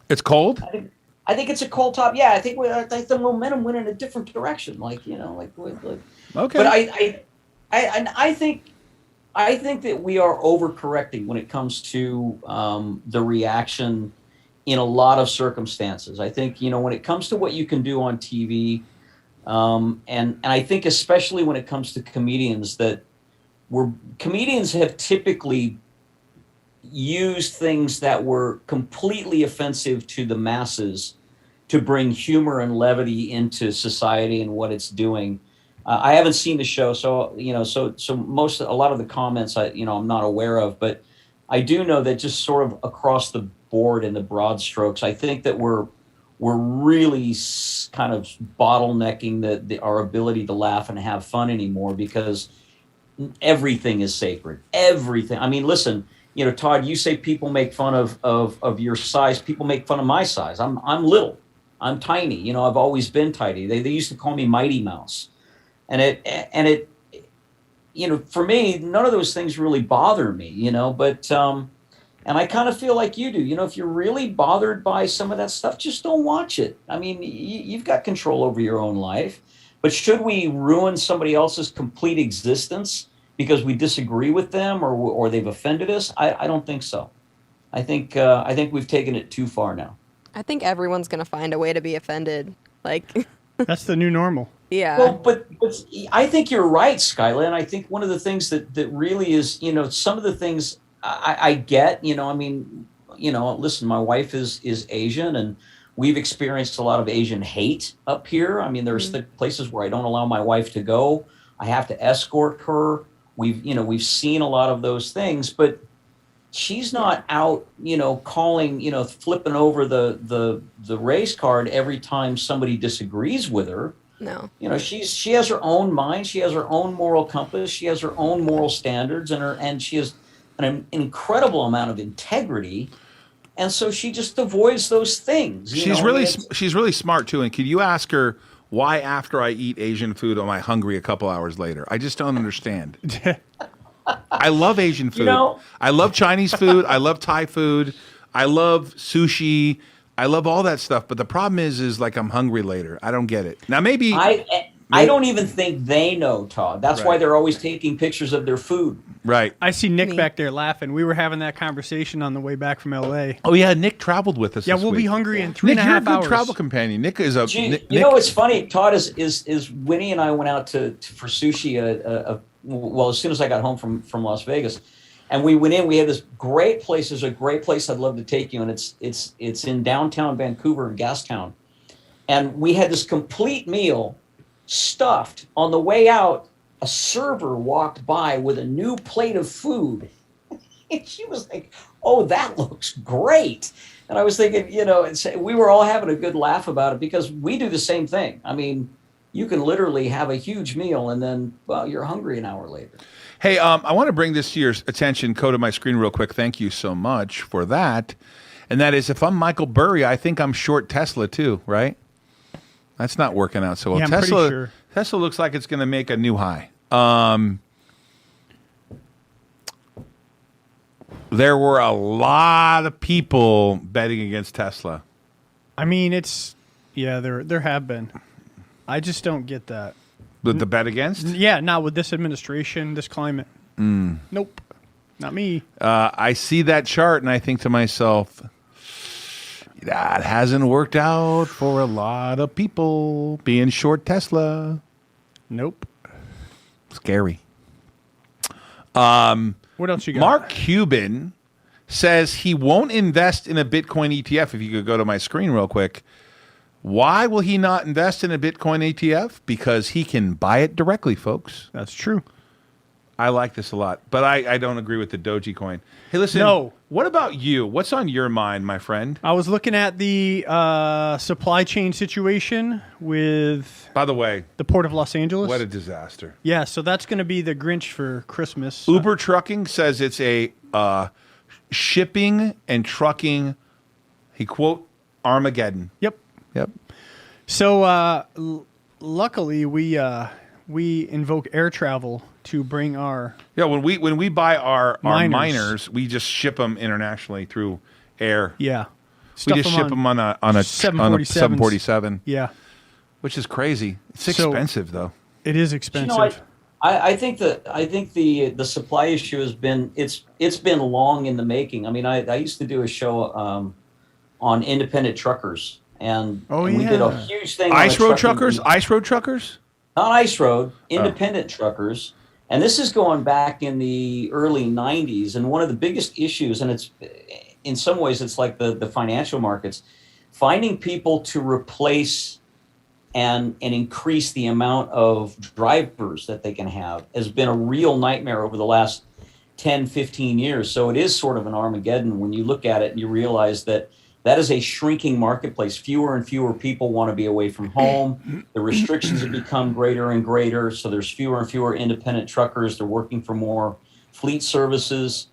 It's cold? I think it's a cold top. Yeah, I think the momentum went in a different direction. Like. Okay. But I think that we are overcorrecting when it comes to the reaction in a lot of circumstances. I think when it comes to what you can do on TV, and I think especially when it comes to comedians comedians have typically used things that were completely offensive to the masses to bring humor and levity into society and what it's doing. I haven't seen the show, so a lot of the comments I'm not aware of, but I do know that just sort of across the board in the broad strokes, I think that we're really kind of bottlenecking our ability to laugh and have fun anymore, because everything is sacred. Everything. I mean, listen, Todd, you say people make fun of your size. People make fun of my size. I'm little. I'm tiny. I've always been tiny. They used to call me Mighty Mouse. And it for me, none of those things really bother me, but and I kind of feel like you do. If you're really bothered by some of that stuff, just don't watch it. I mean, you've got control over your own life. But should we ruin somebody else's complete existence because we disagree with them or they've offended us? I don't think so. I think we've taken it too far now. I think everyone's going to find a way to be offended. Like, That's the new normal. yeah. Well, but I think you're right, Skyla, and I think one of the things that really is, some of the things I get, I mean, listen, my wife is Asian, and We've experienced a lot of Asian hate up here. I mean, there's the places where I don't allow my wife to go. I have to escort her. We've seen a lot of those things, but she's not out, calling, flipping over the race card every time somebody disagrees with her. No. She has her own mind. She has her own moral compass. She has her own moral standards, and she has an incredible amount of integrity. And so she just avoids those things. She's really smart too. And could you ask her why after I eat Asian food am I hungry a couple hours later? I just don't understand. I love Asian food. I love Chinese food. I love Thai food. I love sushi. I love all that stuff. But the problem is like I'm hungry later. I don't get it. Now maybe I don't even think they know, Todd. That's why they're always taking pictures of their food. Right. I see Nick back there laughing. We were having that conversation on the way back from L.A. Oh yeah, Nick traveled with us. Yeah, this we'll week. be hungry in 3.5 hours. Nick, you're a good travel companion. Nick is a. It's funny. Todd is Winnie and I went out for sushi. As soon as I got home from Las Vegas, and we went in. We had this great place. There's a great place I'd love to take you, and it's in downtown Vancouver in Gastown, and we had this complete meal, stuffed. On the way out, a server walked by with a new plate of food. And she was like, "Oh, that looks great." And I was thinking, we were all having a good laugh about it because we do the same thing. I mean, you can literally have a huge meal and then, well, you're hungry an hour later. Hey, I want to bring this to your attention, code to my screen real quick. Thank you so much for that. And that is, if I'm Michael Burry, I think I'm short Tesla too, right? That's not working out so well. Yeah, I'm pretty sure. Tesla looks like it's going to make a new high. There were a lot of people betting against Tesla. I mean, there have been. I just don't get that. The bet against? Yeah, not with this administration, this climate. Nope, not me. I see that chart and I think to myself, that hasn't worked out for a lot of people being short Tesla. Nope. Scary. What else you got? Mark Cuban says he won't invest in a Bitcoin ETF. If you could go to my screen real quick. Why will he not invest in a Bitcoin ETF? Because he can buy it directly, folks. That's true. I like this a lot, but I don't agree with the Dogecoin. Hey, listen. No. What about you? What's on your mind, my friend? I was looking at the supply chain situation with, By the way, the Port of Los Angeles. what a disaster. Yeah, so that's going to be the Grinch for Christmas. Uber Trucking says it's a shipping and trucking, he quote, Armageddon. Yep. Yep. So luckily we invoke air travel to bring our Yeah, when we buy our Miners. miners, we just ship them internationally through air. We We just ship them on a 747. Yeah, Which is crazy. It's So- expensive though. it is expensive. I think the supply issue has been it's been long in the making. I mean, I used to do a show on independent truckers, and we did a huge thing. on Ice the road trucking- truckers? Ice road truckers? Not ice road, independent truckers. And this is going back in the early 90s. And one of the biggest issues, and it's in some ways it's like the financial markets, finding people to replace and increase the amount of drivers that they can have has been a real nightmare over the last 10, 15 years. So it is sort of an Armageddon when you look at it and you realize that is a shrinking marketplace. Fewer and fewer people want to be away from home. The restrictions have become greater and greater. So there's fewer and fewer independent truckers. They're working for more fleet services.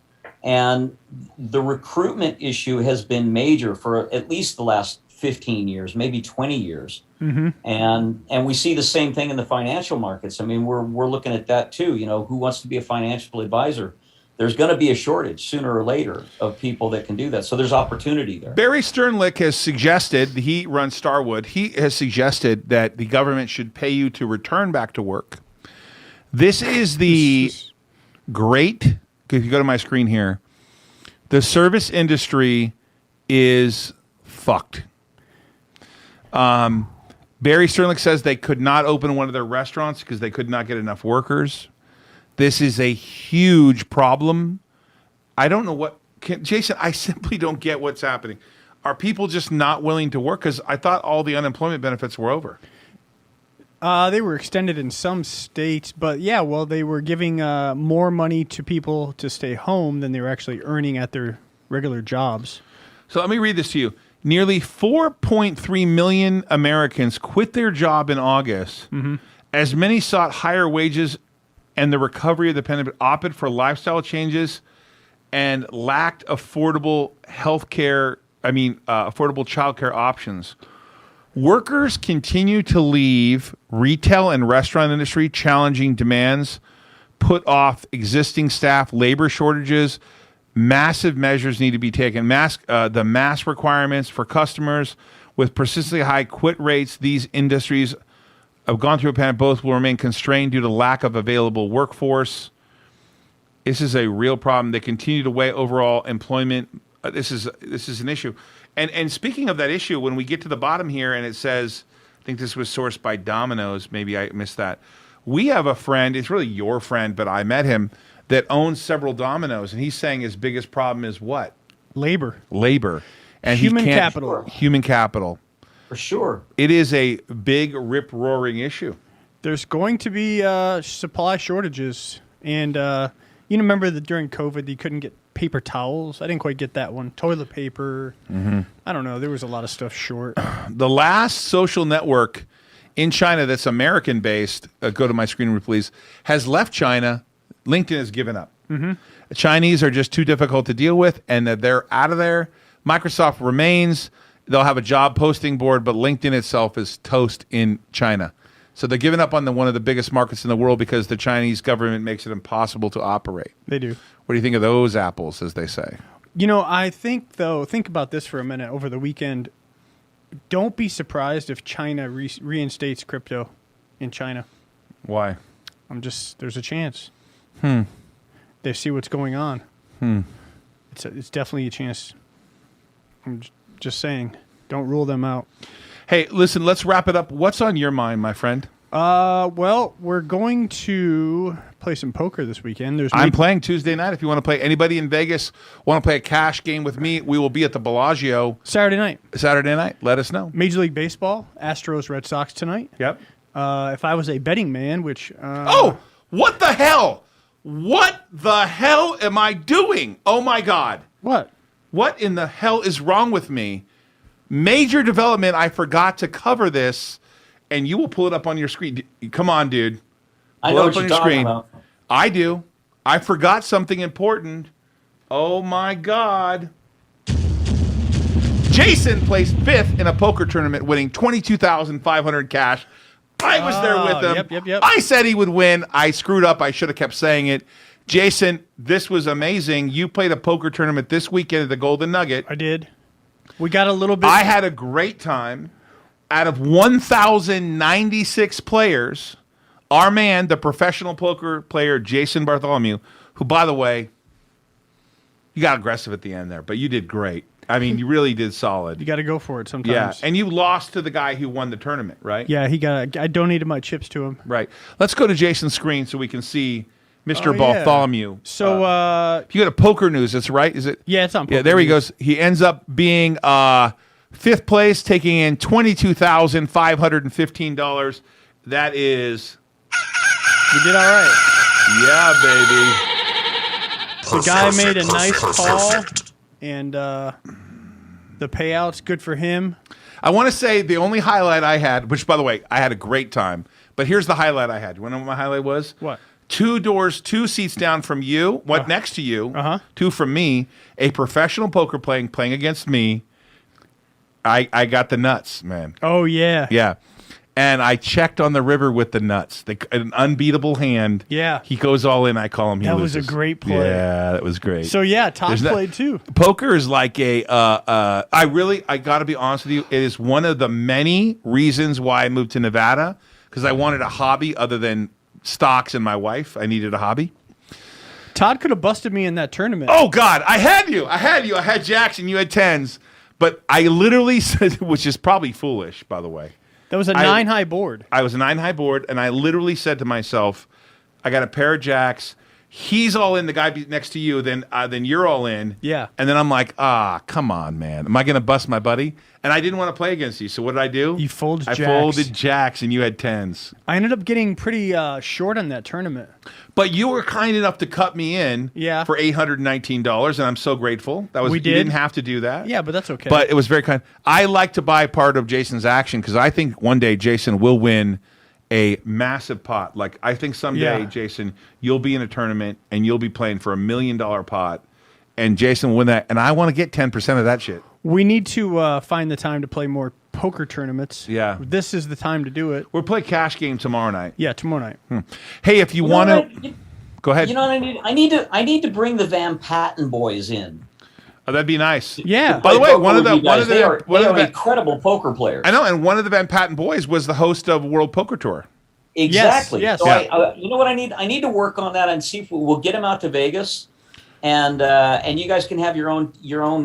And the recruitment issue has been major for at least the last 15 years, maybe 20 years. Mm-hmm. And we see the same thing in the financial markets. I mean, we're looking at that too. Who wants to be a financial advisor? There's going to be a shortage sooner or later of people that can do that. So there's opportunity there. Barry Sternlicht has suggested, he runs Starwood, he has suggested that the government should pay you to return back to work. This is the great, if you go to my screen here, the service industry is fucked. Barry Sternlicht says they could not open one of their restaurants because they could not get enough workers. This is a huge problem. I don't know Jason, I simply don't get what's happening. Are people just not willing to work? Because I thought all the unemployment benefits were over. They were extended in some states, but yeah, well, they were giving more money to people to stay home than they were actually earning at their regular jobs. So let me read this to you. Nearly 4.3 million Americans quit their job in August. As many sought higher wages and the recovery of the pandemic, opted for lifestyle changes and lacked affordable affordable childcare options. Workers continue to leave retail and restaurant industry, challenging demands, put off existing staff, labor shortages. Massive measures need to be taken. The mask requirements for customers with persistently high quit rates. These industries have gone through a pandemic. Both will remain constrained due to lack of available workforce. This is a real problem. They continue to weigh overall employment. This is an issue. And speaking of that issue, when we get to the bottom here and it says, I think this was sourced by Domino's. Maybe I missed that. We have a friend. It's really your friend, but I met him, that owns several Domino's, and he's saying his biggest problem is what? Labor. And Human he can't, capital. Human capital. For sure. It is a big, rip-roaring issue. There's going to be supply shortages, and you remember that during COVID you couldn't get paper towels. I didn't quite get that one. Toilet paper. I don't know. There was a lot of stuff short. The last social network in China that's American-based, go to my screen, please, has left China. LinkedIn has given up. The Chinese are just too difficult to deal with, and that they're out of there. Microsoft remains. They'll have a job posting board, but LinkedIn itself is toast in China. So they're giving up on one of the biggest markets in the world because the Chinese government makes it impossible to operate. They do. What do you think of those apples, as they say? You know, I think, though, think about this for a minute over the weekend. Don't be surprised if China reinstates crypto in China. Why? There's a chance. They see what's going on. It's definitely a chance. I'm just saying. Don't rule them out. Hey, listen, let's wrap it up. What's on your mind, my friend? Well, we're going to play some poker this weekend. I'm playing Tuesday night. If you want to play, anybody in Vegas want to play a cash game with me, we will be at the Bellagio Saturday night. Let us know. Major League Baseball, Astros, Red Sox tonight. Yep. If I was a betting man, which... oh, what the hell? What the hell am I doing? Oh, my God. What? What in the hell is wrong with me? Major development. I forgot to cover this, and you will pull it up on your screen. Come on, dude. I know what you're talking about. I do. I forgot something important. Oh, my God. Jason placed 5th in a poker tournament, winning $22,500 cash. I was there with him. Yep. I said he would win. I screwed up. I should have kept saying it. Jason, this was amazing. You played a poker tournament this weekend at the Golden Nugget. I did. We got a little bit... I had a great time. Out of 1,096 players, our man, the professional poker player, Jason Bartholomew, who, by the way, you got aggressive at the end there, but you did great. I mean, you really did solid. You got to go for it sometimes. Yeah, and you lost to the guy who won the tournament, right? Yeah, I donated my chips to him. Right. Let's go to Jason's screen so we can see Mr. Bartholomew. So, if you go to Poker News, that's right. Is it? Yeah, it's on Poker Yeah, there he News. goes. He ends up being 5th place, taking in $22,515. That is... We did all right. Yeah, baby. The guy made a nice call, and the payout's good for him. I want to say the only highlight I had, which, by the way, I had a great time, but here's the highlight I had. You want to know what my highlight was? What? 2 doors, 2 seats down from you, next to you, 2 from me, a professional poker playing against me. I got the nuts, man. Oh, yeah. Yeah. And I checked on the river with the nuts. An unbeatable hand. Yeah. He goes all in. I call him. He That was loses. a great play. Yeah, that was great. So, yeah, Todd played too. Poker is like I got to be honest with you. It is one of the many reasons why I moved to Nevada, because I wanted a hobby other than stocks and my wife. I needed a hobby. Todd could have busted me in that tournament. Oh, God. I had you. I had Jackson. You had 10s. But I literally said, which is probably foolish, by the way. That was a 9-high board. I was a 9-high board, and I literally said to myself, I got a pair of jacks. he's all in, the guy next to you, then you're all in. Yeah. And then I'm like, come on, man. Am I going to bust my buddy? And I didn't want to play against you. So what did I do? You folded I jacks. folded jacks, and you had tens. I ended up getting pretty short on that tournament. But you were kind enough to cut me in for $819, and I'm so grateful. That was We You did. didn't have to do that. Yeah, but that's okay. But it was very kind. I like to buy part of Jason's action because I think one day Jason will win a massive pot. Like, I think someday, Yeah. Jason, you'll be in a tournament and you'll be playing for $1 million pot, and Jason will win that. And I want to get 10% of that shit. we need to find the time to play more poker tournaments. Yeah. This is the time to do it. We'll play cash game tomorrow night. Yeah, tomorrow night. Hey, if you want to, go ahead. You know what I need? I need to bring the Van Patten boys in. Oh, that'd be nice. Yeah. By the way, Poker one of with the you guys. They are Van- incredible poker players. I know, and one of the Van Patten boys was the host of World Poker Tour. Exactly. Yes. So Yeah. you know what I need? I need to work on that and see if we'll get them out to Vegas, and you guys can have your own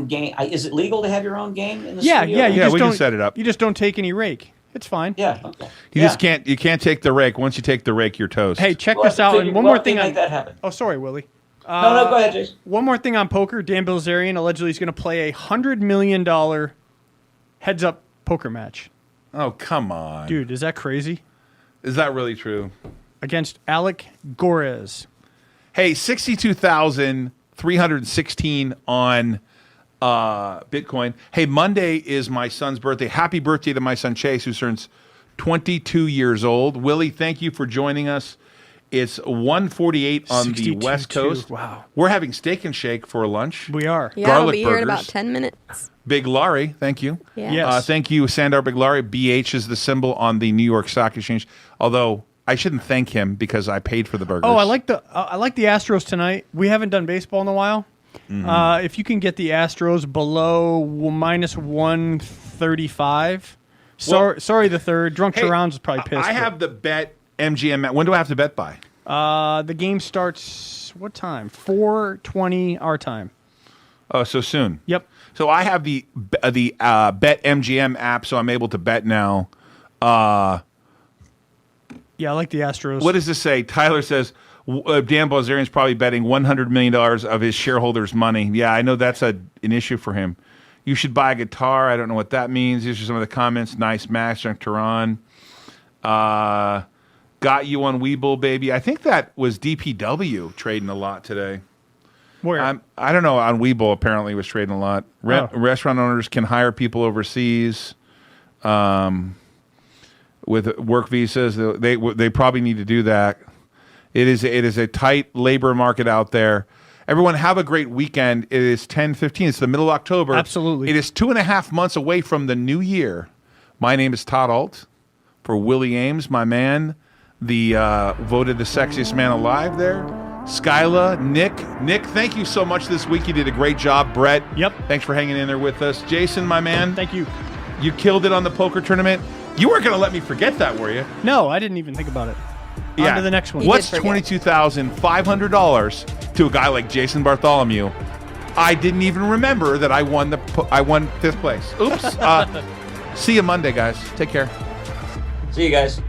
game. Is it legal to have your own game in the Yeah, studio? yeah. You Yeah, just we can don't, set it up. You just don't take any rake. It's fine. Yeah. Okay. You just can't. You can't take the rake. Once you take the rake, you're toast. Hey, check We'll have this to out. figure- And one we'll more have to thing. make that happen. Oh, sorry, Willie. No, go ahead, Jason. One more thing on poker. Dan Bilzerian allegedly is going to play $100 million heads-up poker match. Oh, come on, Dude, is that crazy? Is that really true? Against Alec Gorez. Hey, 62,316 on Bitcoin. Hey, Monday is my son's birthday. Happy birthday to my son Chase, who turns 22 years old. Willie, thank you for joining us. It's 1:48 on the 62 West too. Coast. Wow. We're having Steak and Shake for lunch. We are. Yeah, I'll Garlic be here in about burgers. 10 minutes. Big Laurie, thank you. Yeah. Yes. Thank you, Sandar Big Laurie. BH is the symbol on the New York Stock Exchange. Although I shouldn't thank him because I paid for the burgers. Oh, I like the Astros tonight. We haven't done baseball in a while. Mm-hmm. If you can get the Astros below minus 135. Sorry, the third. Drunk Hey, Sharon's probably pissed. I have the bet MGM. When do I have to bet by? The game starts what time? 4:20 our time. Oh, so soon. Yep. So I have the Bet MGM app, so I'm able to bet now. Yeah, I like the Astros. What does this say? Tyler says Dan Bilzerian's probably betting $100 million of his shareholders' money. Yeah, I know that's an issue for him. You should buy a guitar. I don't know what that means. These are some of the comments. Nice match, Tehran. Got you on Webull, baby. I think that was DPW trading a lot today. Where? I don't know. On Webull, apparently, was trading a lot. Restaurant owners can hire people overseas with work visas. They probably need to do that. It is a tight labor market out there. Everyone, have a great weekend. It is 10:15. It's the middle of October. Absolutely. It is 2.5 months away from the new year. My name is Todd Alt. For Willie Ames, my man, the voted the sexiest man alive there. Skyla, Nick, thank you so much this week. You did a great job. Brett, Yep. Thanks for hanging in there with us. Jason, my man, Thank you. you killed it on the poker tournament. You weren't going to let me forget that, were you? No, I didn't even think about it. On to the next one. You What's did forget. $22,500 to a guy like Jason Bartholomew? I didn't even remember that I won fifth place. Oops. See you Monday, guys. Take care. See you guys.